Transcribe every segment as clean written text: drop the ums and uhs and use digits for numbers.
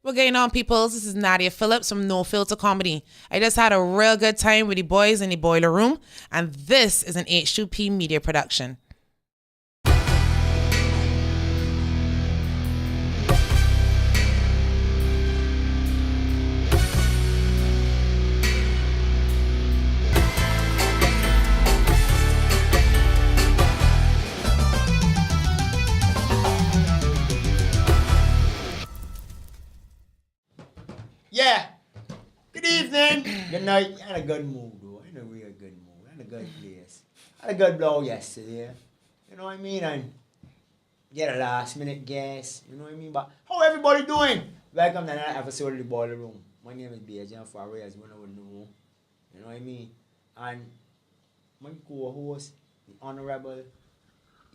What's going on, peoples? This is Nadia Phillips from No Filter Comedy. I just had a real good time with the boys in the boiler room, and this is an H2P media production. Yeah. Good evening. Good night. I had a good mood, though. In a real good mood. I had a good place. I had a good blow yesterday. You know what I mean? And get a last minute guess. You know what I mean? But how everybody doing? Welcome to another episode of the Boiler Room. My name is Bejan Farray, as one would know. You know what I mean? And my co-host, the Honorable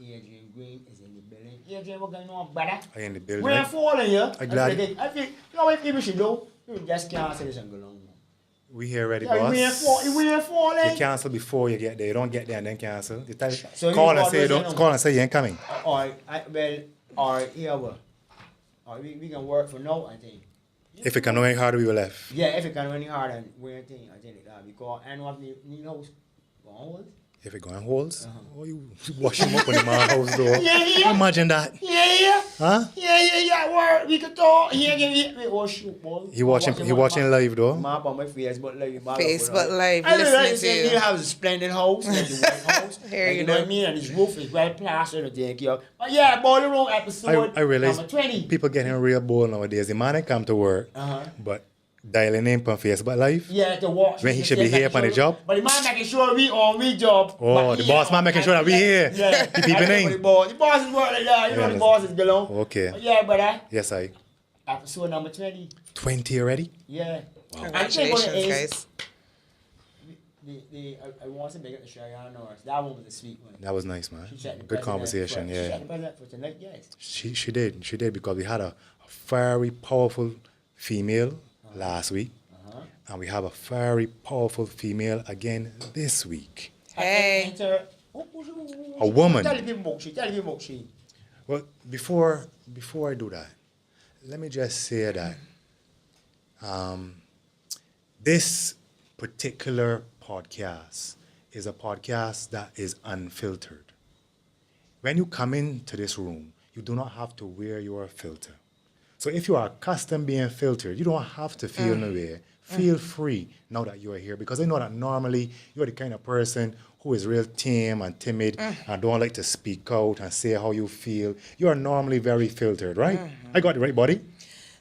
Adrian Green, is in the building. Adrian, what's going on, brother? I in the building. We're falling here. I'm glad. I think, you know what people should do? You just cancel this and go long. We here ready, Yeah, boss. we ain't falling. You cancel before you get there. You don't get there and then cancel. You tell, So call you and say you don't. Call and say you ain't coming. Alright, yeah, well. Alright, we can work for now, I think. If it can know any harder, we will left. Yeah, if it can run any harder, we think, I think that because I know the house going If it going holes, oh, you wash him up when the man house door. Yeah. Imagine that. Yeah. Huh? Yeah, work. We can talk. Oh, shoot, boy. He watching live though. Map on my Facebook Live. Facebook Live, I listening to You you. have a splendid house, like the White House. Here like, you know go. what I mean? And his roof is well plastered and take care of. But yeah, Boiler Room episode I realize number 20. people getting real bold nowadays. The man ain't come to work, but dialing in on Facebook Live. Yeah, to watch. When he should be here on the job. But the man making sure we on we job. Oh, the boss man making sure that we here. Yeah. The people in. The boss is working like that. You know the boss is below. Okay. But yeah, brother. Yes, Episode number 20. 20 already? Yeah. Congratulations, guys. I want to make it to Cheyenne Norris. That one was a sweet one. That was nice, man. She set the Good president conversation, for- yeah. She set the president for tonight, yes. She did because we had a very powerful female last week, and we have a very powerful female again this week. Hey. A woman. Tell the people about she. Well, before I do that, let me just say that this particular podcast is a podcast that is unfiltered. When you come into this room, you do not have to wear your filter. So if you are accustomed being filtered, you don't have to feel no way. Feel free now that you are here, because I know that normally you're the kind of person who is real tame and timid and don't like to speak out and say how you feel. You are normally very filtered, right? I got the right body.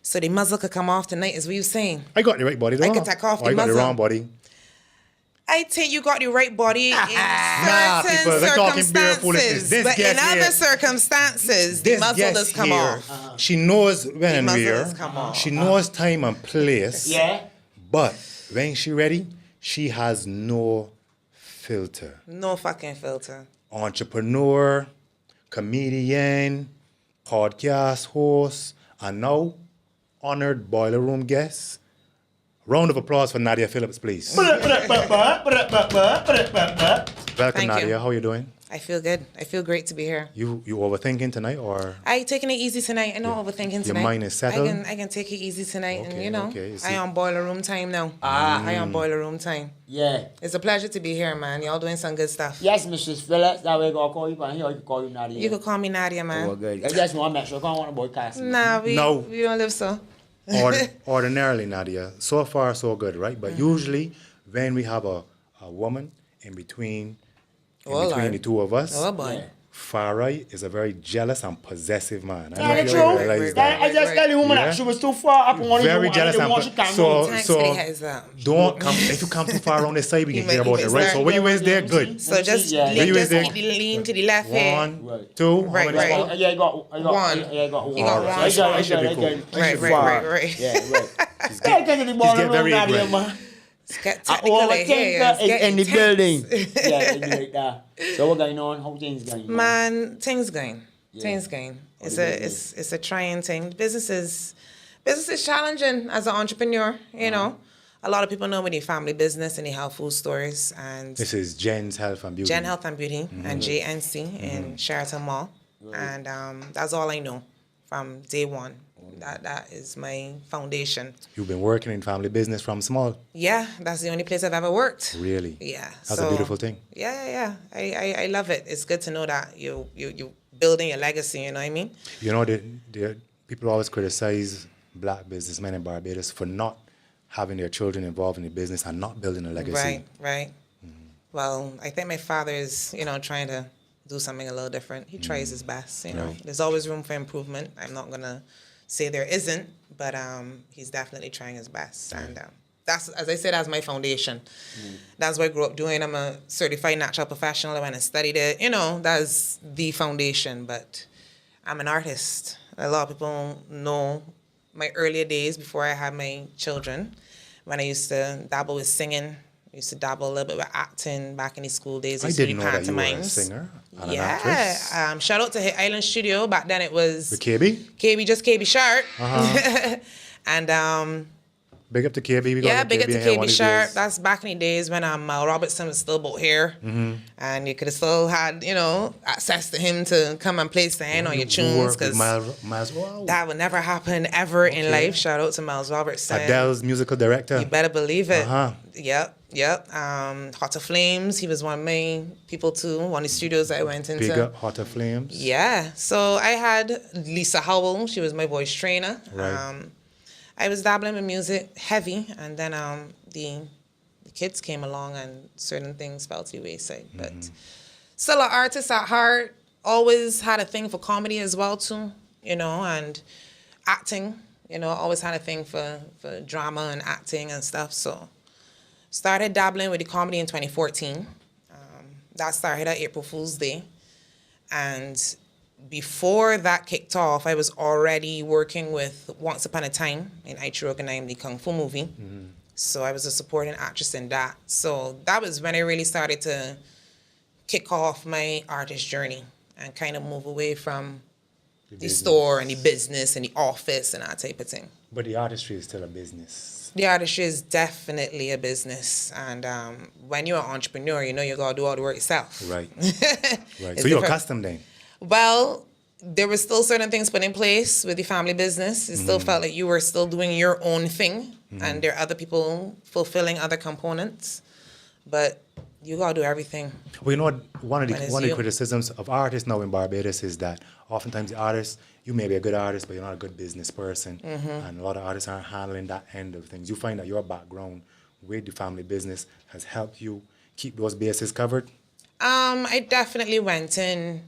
So the muzzle could come off tonight, is what you're saying. I got the right body, though. I could take off the I got the muzzle. wrong body. I think you got the right body in Nah, certain people, they're talking bare foolishness. circumstances. This But in guest other here- circumstances, the This muzzle guest does come here, off. she knows when and muzzle where. does come off. She knows time and place. Yeah. But when she ready, she has no filter. No fucking filter. Entrepreneur, comedian, podcast host, and now honored boiler room guest. Round of applause for Nadia Phillips, please. Welcome, Thank Nadia. you. How you doing? I feel good. I feel great to be here. You overthinking tonight, or I taking it easy tonight. I know overthinking tonight. mind is settled? I can take it easy tonight, and Okay, you know, okay, you see. I on boiler room time now. I on boiler room time. Yeah. It's a pleasure to be here, man. Y'all doing some good stuff. Yes, Mrs. Phillips. That way, gonna call you from here. Or you can call you Nadia. You could call me Nadia, man. Oh, good. I just want to make sure. I don't want to boycott. Nah, we No. don't live so. Ordinarily, Nadia, so far so good, right? But usually when we have a woman in between Lord. the two of us, Oh boy. Farai is a very jealous and possessive man. I Yeah, know that's you true. realize that. I just tell the woman Yeah. that she was too far up and wanted Very to jealous and and want she can so move. Thanks for the so heads up. don't come if you come too far around the side we can You hear may- about you it, may right? start So when you is there, good. So just Yeah. lean, Where you just is there? lean to the left here. One, Right. two, Right, how many right. spots? Yeah, I got One. one. You got one I spot. Should be cool. Right. Yeah, right. Yeah, get to the ball getting very around ignorant. man. It's get I technical here. overthinker It's is getting in the tense. building. Yeah, it's like that. So what going on? How things going? Man, things going. Things going. It's the a it's a trying thing. Business is challenging as an entrepreneur. You know, a lot of people know me the family business and the health food stores and This is Jen's Health and Beauty. Gen Health and Beauty and JNC in Sheraton Mall, and that's all I know from day one. That is my foundation. You've been working in family business from small. Yeah, that's the only place I've ever worked. Really? Yeah. That's a beautiful thing. Yeah. I love it. It's good to know that you building your legacy, you know what I mean? You know, the people always criticize black businessmen in Barbados for not having their children involved in the business and not building a legacy. Right. Well, I think my father is, trying to do something a little different. He tries his best, Right. There's always room for improvement. I'm not going to say there isn't, but he's definitely trying his best. And that's, as I said, that's my foundation. That's what I grew up doing. I'm a certified natural professional. I went and studied it. That's the foundation, but I'm an artist. A lot of people know my earlier days before I had my children, when I used to dabble with singing. I used to dabble a little bit with acting back in the school days. I used to didn't do know that you were a pantomimes. singer and an actress. Shout out to Hit Island Studio. Back then it was With KB? KB Sharp. Uh-huh. And Big up to KB. We gotta big get up to KB here one KB of these Sharp. days. That's back in the days when Mal Robertson was still about here. And you could have still had, access to him to come and play sing on your tunes, because Wow. that would never happen ever in Okay. life. Shout out to Miles Robertson. Adele's musical director. You better believe it. Uh-huh. Yep. Hotter Flames. He was one of my people too. One of the studios I went into. Big up Hotter Flames. Yeah. So I had Lisa Howell. She was my voice trainer. Right. I was dabbling with music heavy, and then the kids came along and certain things fell to the wayside. But still an artist at heart. Always had a thing for comedy as well too, and acting. Always had a thing for drama and acting and stuff. So started dabbling with the comedy in 2014. That started at April Fool's Day. And before that kicked off, I was already working with Once Upon a Time in Aichiroganai, the Kung Fu movie. So I was a supporting actress in that. So that was when I really started to kick off my artist journey and kind of move away from the store and the business and the office and that type of thing. But the artistry is still a business. The artistry is definitely a business. And when you're an entrepreneur, you got to do all the work yourself. Right. It's So you're different. accustomed then? Well, there were still certain things put in place with the family business. It still felt like you were still doing your own thing, and there are other people fulfilling other components. But you gotta do everything. Well, you know what? One of When it's the you. criticisms of artists now in Barbados is that oftentimes the artists, you may be a good artist, but you're not a good business person. And a lot of artists aren't handling that end of things. You find that your background with the family business has helped you keep those bases covered? I definitely went in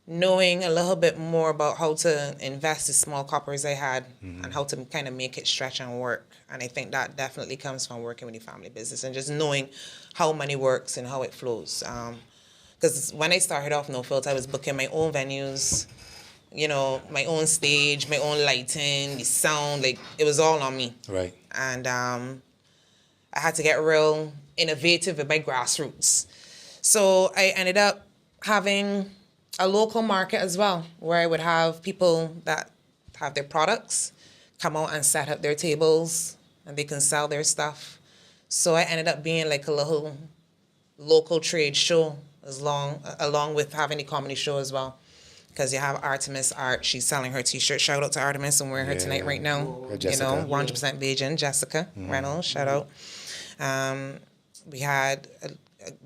knowing a little bit more about how to invest the small coppers I had and how to kind of make it stretch and work. And I think that definitely comes from working with the family business and just knowing how money works and how it flows. Because when I started off No Filter, I was booking my own venues, my own stage, my own lighting, the sound, like it was all on me. Right. And I had to get real innovative with my grassroots. So I ended up having a local market as well, where I would have people that have their products come out and set up their tables and they can sell their stuff. So I ended up being like a little local trade show along with having the comedy show as well. Because you have Artemis Art, she's selling her t-shirt. Shout out to Artemis, I'm wearing her tonight right now. Jessica. 100% Bajan, Jessica Reynolds, shout out. We had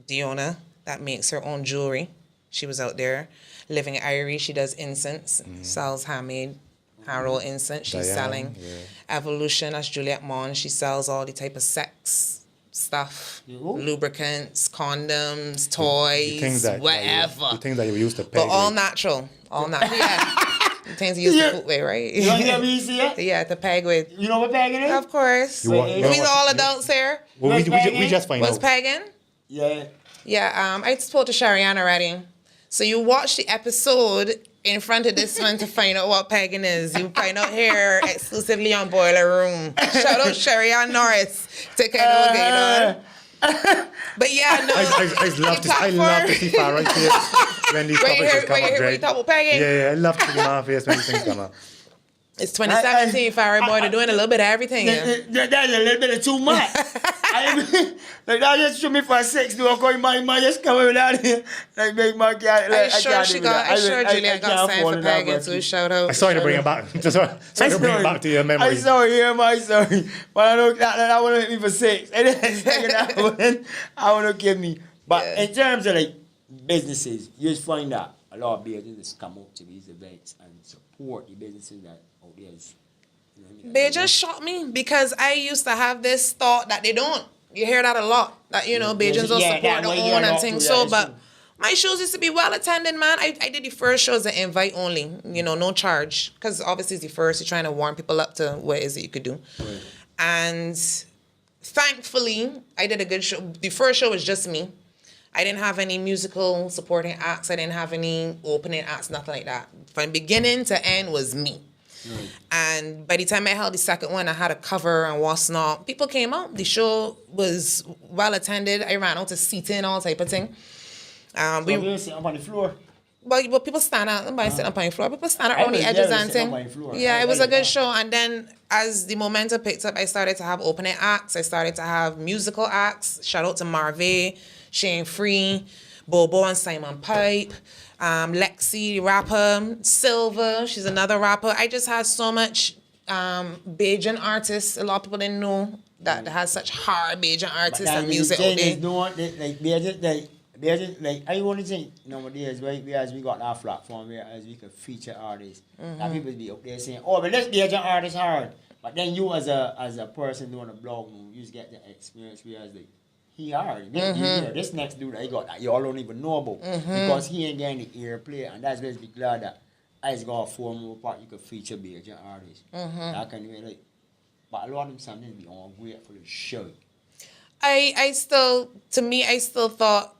Diona that makes her own jewelry. She was out there. Living Irie, she does incense, sells handmade hand-rolled incense. She's Diane, selling yeah. Evolution, that's Juliette Mon. She sells all the type of sex stuff, lubricants, condoms, toys, whatever. The things that you used to pay. But all natural. Yeah. The things you use to cook with, right? You know what you see it? Yeah, to peg with. You know what pegging is? Of course. You want- you know We what- all adults here. Well, we just find What's out. pegging? Yeah. Yeah, I spoke to Sharianne already. So you watch the episode in front of this one to find out what pegging is. You find out here exclusively on Boiler Room. Shout out Sharianne Norris. Take it over, But yeah, no. I love to see Farrah right here when these topics just come up, Wait, Dre. talk about pegging? Yeah, I love to see my face when these things come up. It's 2017, Farrah boy. They're doing a little bit of everything. Yeah. That's a little bit of too much. Like that just shoot me for 6 do I call my just come down here. Like make my cat like, I sure Julia got signed for Pagan too. Shout out. I'm sorry to bring it back. Sorry to bring it back to your memory. I'm sorry, my sorry. But I don't that want to hit me for 6. And then second I want to give me. But in terms of like businesses, you just find that a lot of businesses come up to these events and support the businesses that out there is. You know what I mean? They just shocked me because I used to have this thought that they don't. You hear that a lot. That, you know, Bajans don't support their own and things. So, but my shows used to be well attended, man. I did the first shows at invite only, you know, no charge. Because obviously it's the first, you're trying to warm people up to what is it you could do. Right. And thankfully, I did a good show. The first show was just me. I didn't have any musical supporting acts. I didn't have any opening acts, nothing like that. From beginning to end was me. Right. And by the time I held the second one, I had a cover and what's not. People came out. The show was well attended. I ran out to seating, all type of thing. We were sitting up on the floor. But people stand out. Nobody sitting up on the floor. People stand out on the edges and thing. Yeah, it was a good show. And then as the momentum picked up, I started to have opening acts. I started to have musical acts. Shout out to Marvey, Shane Free, Bobo and Simon Pipe. Lexi, the rapper, Silver, she's another rapper. I just had so much Bajan artists. A lot of people didn't know that has such hard Bajan artists and music out there. Like I want to think nowadays, right? We got our platform where as we can feature artists. That people be up there saying, "Oh, but let's Bajan artists hard." But then you as a person doing a blog, you just get the experience whereas like. He hard. This next dude I got that y'all don't even know about because he ain't getting the airplay, and that's why be glad that I just got a 4 more part you could feature Bajan artists. That kind of like, but a lot of them something be on great for the show. I still thought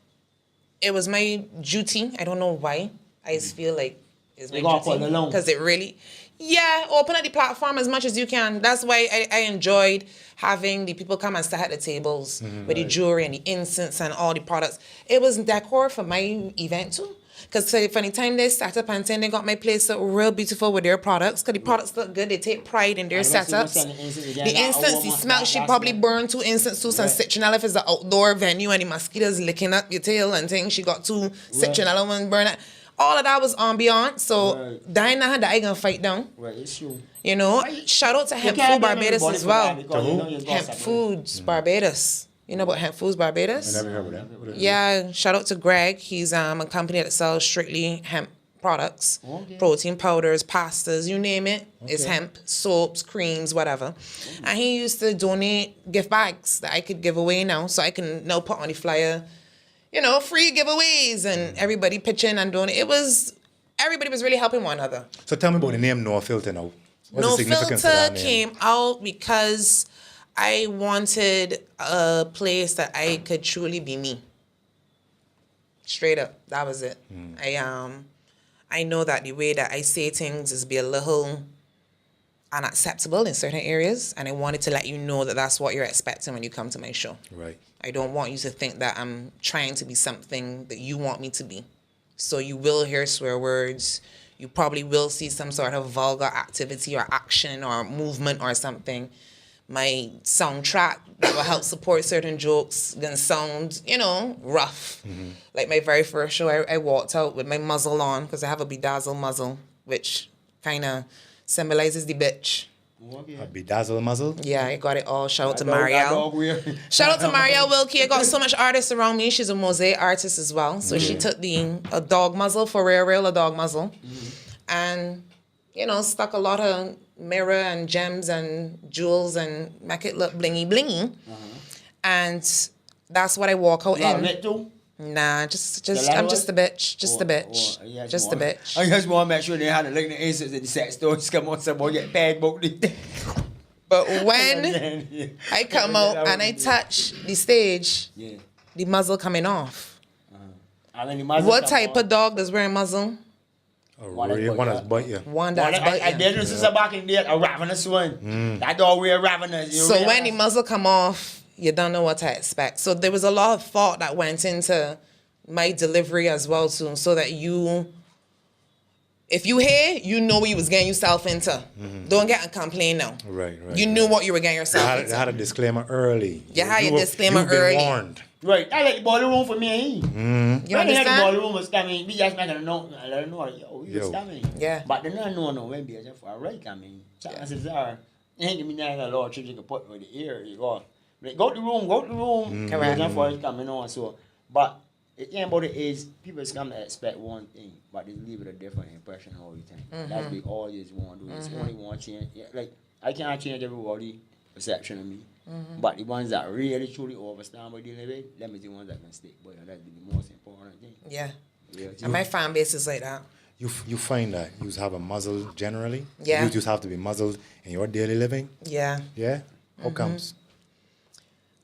it was my duty. I don't know why. I just feel like it's my duty because it really. Yeah, open up the platform as much as you can. That's why I enjoyed having the people come and sit at the tables with the jewelry and the incense and all the products. It was decor for my event too. Because from the time they sat up and they got my place look real beautiful with their products. Because the products look good. They take pride in their setups. The incense, the smell, she probably burned 2 incense tools and citronella if it's an outdoor venue and the mosquitoes licking up your tail and things. She got 2 citronella ones burn it. All of that was ambient, so that ain't nothing that I gonna fight down. Right, it's true. You know, shout out to Hemp Food Barbados as well. Hemp Foods Barbados. You know about Hemp Foods Barbados? I never heard of that. Yeah, shout out to Greg. He's a company that sells strictly hemp products, protein powders, pastas, you name it. It's hemp, soaps, creams, whatever. And he used to donate gift bags that I could give away now, so I can now put on the flyer. You know, free giveaways and everybody pitching and doing it. Everybody was really helping one another. So tell me about the name No Filter now. What's No the significance Filter of that name? came out because I wanted a place that I could truly be me. Straight up, that was it. I know that the way that I say things is be a little unacceptable in certain areas, and I wanted to let you know that that's what you're expecting when you come to my show. Right. I don't want you to think that I'm trying to be something that you want me to be. So you will hear swear words. You probably will see some sort of vulgar activity or action or movement or something. My soundtrack that will help support certain jokes gonna sound, you know, rough. Like my very first show, I walked out with my muzzle on because I have a bedazzled muzzle, which kind of symbolizes the bitch. A bedazzled muzzle? Yeah, I got it all. Shout out to Marielle. Shout out to Marielle Wilkie. I got so much artists around me. She's a mosaic artist as well. So she took a dog muzzle, for real, a dog muzzle. And, you know, stuck a lot of mirror and gems and jewels and make it look blingy. And that's what I walk out in. Nah, I'm just a bitch. Just a bitch. Just a bitch. I just want to make sure they had a look at the instance in the sex stores. Come on, someone get bad both. But when I come out and I touch the stage, the muzzle coming off. What type of dog does wear a muzzle? One that's bite you. One that's bite you. I did this back in the day, a ravenous one. That dog wear ravenous. So when the muzzle come off, you don't know what to expect. So there was a lot of thought that went into my delivery as well too, so that If you here, you know what you was getting yourself into. Don't get a complaint now. Right. You knew what you were getting yourself I into. had a disclaimer early. You had your disclaimer you've been early. warned. Right, I like the ballroom for me. You When the understand? ballroom was coming, we just not gonna know. I don't know. You was coming. Yeah. But they don't know when be for a right coming. Chances are, ain't give me a lot of trick you can put with the ear. You go, like, go to the room. Carry for it coming on. So, but the thing about it is, people is come to expect one thing, but they leave it a different impression all the time. That's what all you want to do. It's only one change. Yeah, like I can't change everybody's perception of me. But the ones that really truly understand what they're dealing with, them is the ones that can stick. But that's the most important thing. Yeah. Yeah. And my fan base is like that. You find that you have a muzzle generally. Yeah. You just have to be muzzled in your daily living. Yeah. Yeah. How comes?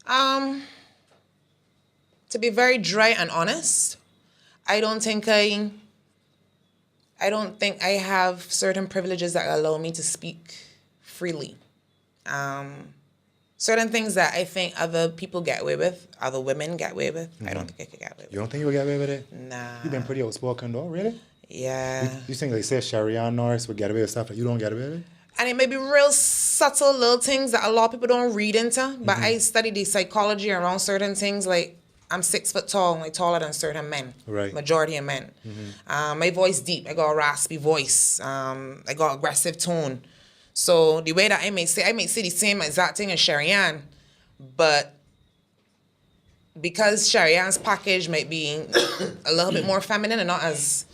To be very dry and honest, I don't think I have certain privileges that allow me to speak freely. Certain things that I think other people get away with, other women get away with, I don't think I could get away with. You don't think you'll get away with it? Nah. You've been pretty outspoken though, really? Yeah. You think like say Sharia Norris would get away with stuff that you don't get away with? And it may be real subtle little things that a lot of people don't read into, but I study the psychology around certain things. Like, I'm 6 foot tall, like taller than certain men. Right. Majority of men. My voice deep. I got a raspy voice. I got aggressive tone. So the way that I may say the same exact thing as Sharianne, but because Sharianne's package might be a little bit more feminine and not as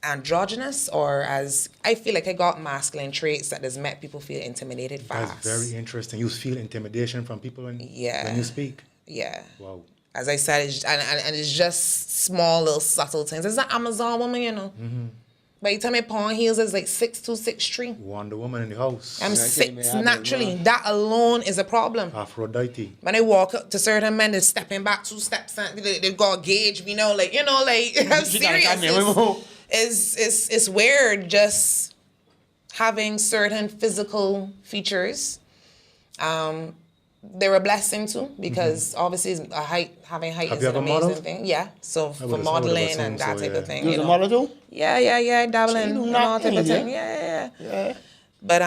androgynous, or as I feel like I got masculine traits that has met people feel intimidated fast. That's very interesting. You feel intimidation from people when you speak. Yeah. Wow. As I said, and it's just small little subtle things. It's an Amazon woman, you know. By the time I put on heels, it's like 6'2", 6'3". Wonder Woman in the house. I'm 6 naturally. That alone is a problem. Aphrodite. When I walk up to certain men, they're stepping back 2 steps, and they got gauge, I'm serious. It's weird just having certain physical features. They're a blessing too, because obviously having height Have is you an ever amazing modeled? thing. Yeah, so for would've modeling assumed and that so, type yeah. of thing. You was a know. model too? Yeah, dabbling So you do and all type of nothing, thing. Yeah. But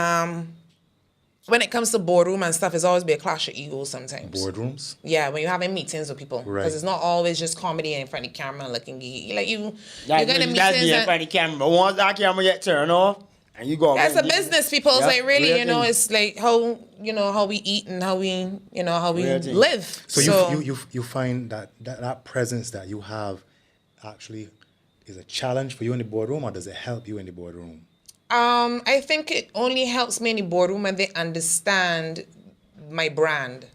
when it comes to boardroom and stuff, it's always be a clash of egos sometimes. Boardrooms. Yeah, when you're having meetings with people, Right. because it's not always just comedy in front of the camera and looking geeky. Like you're That's gonna be meetings in and front of the camera. Once that camera get turned off, and you go. that's a business, people. It's Yeah, like really, real thing. it's like how we eat and how we Real thing. live. So you find that presence that you have actually is a challenge for you in the boardroom, or does it help you in the boardroom? I think it only helps me in the boardroom when they understand my brand.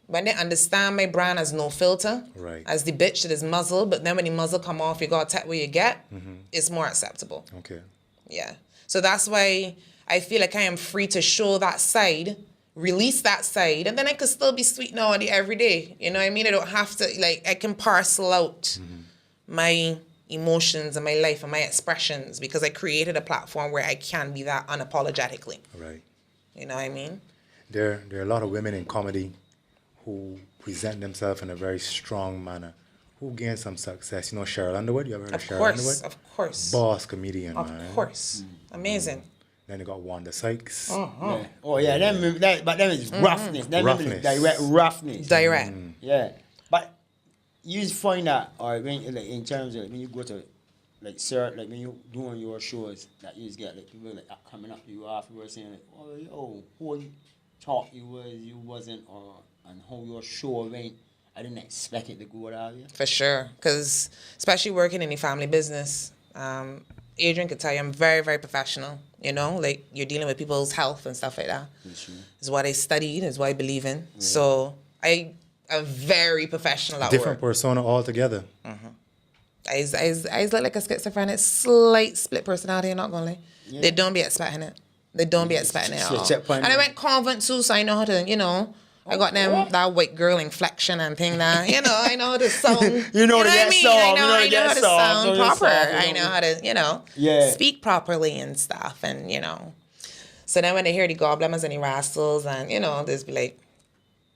When they understand my brand as no filter, Right. as the bitch that is muzzle, but then when the muzzle come off, you gotta tap where you get, it's more acceptable. Okay. Yeah. So that's why I feel like I am free to show that side, release that side, and then I could still be sweet naughty every day. You know what I mean? I don't have to, I can parcel out my emotions and my life and my expressions, because I created a platform where I can be that unapologetically. Right. You know what I mean? There are a lot of women in comedy who present themselves in a very strong manner, who gain some success. You know Cheryl Underwood? You ever heard of Cheryl Underwood? Of course. Boss comedian, Of man. course. Amazing. Then you got Wanda Sykes. Yeah. Oh yeah, but them is roughness. Them Roughness. is direct roughness. Direct. Yeah, but you just find that, or when like in terms of when you go to like when you doing your shows, that you just get like people like coming up to you afterwards saying like, oh yo, who you thought you wasn't, or and how your show went. I didn't expect it to go out here. For sure. Because especially working in the family business, Adrian could tell you I'm very, very professional. You know, like you're dealing with people's health and stuff like that. It's what I studied, it's what I believe in. So I am very professional at Different work. persona altogether. I look like a schizophrenic, slight split personality, I'm not gonna lie. Yeah. They don't be expecting it. They don't be expecting it at all. Checkpoint. And I went convent too, so I know how to, I got them that white girl inflection and thing that, I know how to sound. You know what to I get mean? soft, I know how to get soft, sound know proper. get soft, I know how to, speak properly and stuff, and, So then when they hear the goblins and the rascals and, just be like,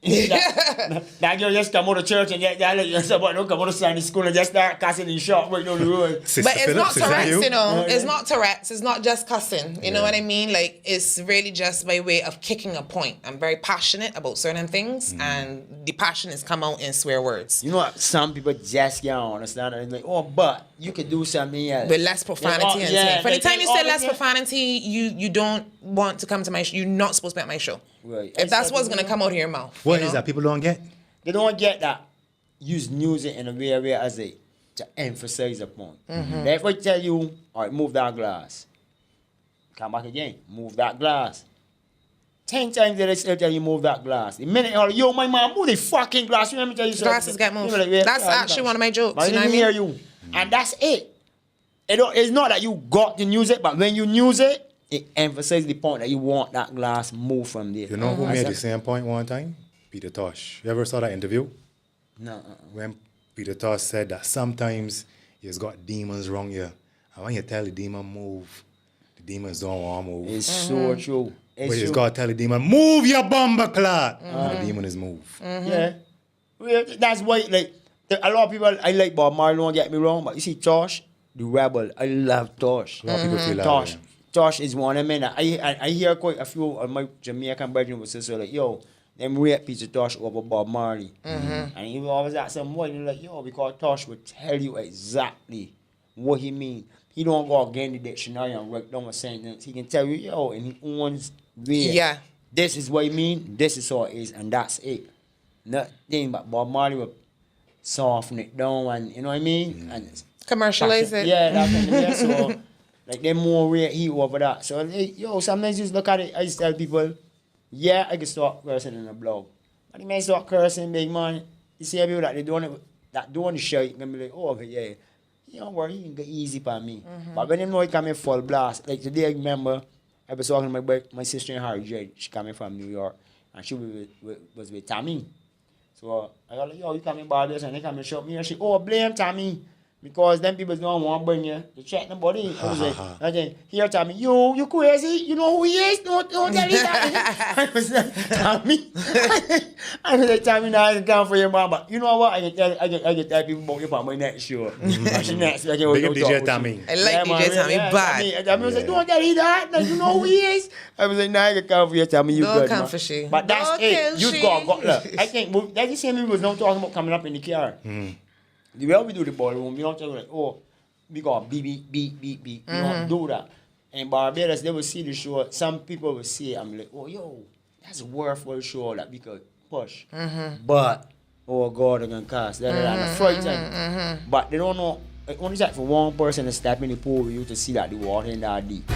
That girl just come out of church and don't come out of Sunday school and just start cussing in shop right down the road. Sister But it's Phillips, not is that Tourette's, you? you know. Yeah. It's not Tourette's. It's not just cussing. You know Yeah. what I mean? Like, it's really just my way of kicking a point. I'm very passionate about certain things, and the passion has come out in swear words. You know what? Some people just can't understand it. Like, oh, but you could do something else. With less profanity and yeah, things. For the time you say less yeah. profanity, you don't want to come to my show. You're not supposed to be at my show. Right. If that's what's going to come out of your mouth. What you is know? that people don't get? They don't get that. Use music in a way as a to emphasize a point. If I tell you, all right, move that glass. Come back again, move that glass. 10 times they still tell you move that glass. The minute you're like, yo, my man, move the fucking glass. You let me tell you something. Glasses get moved. You be like, yeah, That's yeah, actually one of my jokes. But You know I what I didn't mean? hear you. And that's it. It's not that you got to use it, but when you use it, it emphasizes the point that you want that glass moved from there. You know who That's made a- the same point one time? Peter Tosh. You ever saw that interview? No. When Peter Tosh said that sometimes you've got demons wrong you. And when you tell the demon move, the demons don't want to move. It's so true. It's But you true. got to tell the demon, move your bumper clot. And the demon is move. Yeah. Well, that's why, like, a lot of people, I like Bob Marley, don't get me wrong, but you see Tosh, the rebel, I love Tosh. A lot of people feel that Tosh. way. Tosh is one of them. I hear quite a few of my Jamaican brethren would say, like, yo, them rate Peter Tosh over Bob Marley. And he will always ask them why. They're like, yo, because Tosh would tell you exactly what he mean. He don't go again the dictionary and write down a sentence. He can tell you, yo, in his own way. Yeah. This is what he mean, this is how it is, and that's it. Nothing but Bob Marley would soften it down and, you know what I mean? And it's- Commercialize it. yeah, that's what I mean. So, like, they're more rate heat over that. So, like, yo, sometimes you just look at it, I just tell people, yeah, I can start cursing in a blog. But you may start cursing, big man. You see people that they doing the show, you can be like, oh, okay, yeah. You don't worry, you can get easy for me. But when you know it come in full blast, like today, I remember, I was talking to my sister in Harry J. She coming from New York, and she was with Tammy. So I was like, yo, you coming by this, and they come and show me, and she, oh, blame Tammy. Because them people don't want to bring you to check nobody. I was like, here, Tommy, you crazy? You know who he is? Don't tell me that. I was like, Tommy. I was like, Tommy, now I can come for your mom. But you know what? I can tell people about you on my next show. She next, like, Big up DJ Tommy. I like DJ Tommy bad. Tommy was like, don't tell me that. Like, you know who he is? I was like, now I can come for you, Tommy. You Don't good, come man. for she. But that's Don't it. kill You she. got look. I think that's the same we was not talking about coming up in the car. The way we do the ballroom, we don't tell you like, oh, we got beep, beep, beep, beep, beep. We don't do that. In Barbados, they will see the show. Some people will see it. I'm like, oh, yo, that's a worthwhile show that we could push. But, oh, God, they're going to cast. They're the fright time. But they don't know. Like, only that for one person to step in the pool with you to see that the water in that deep.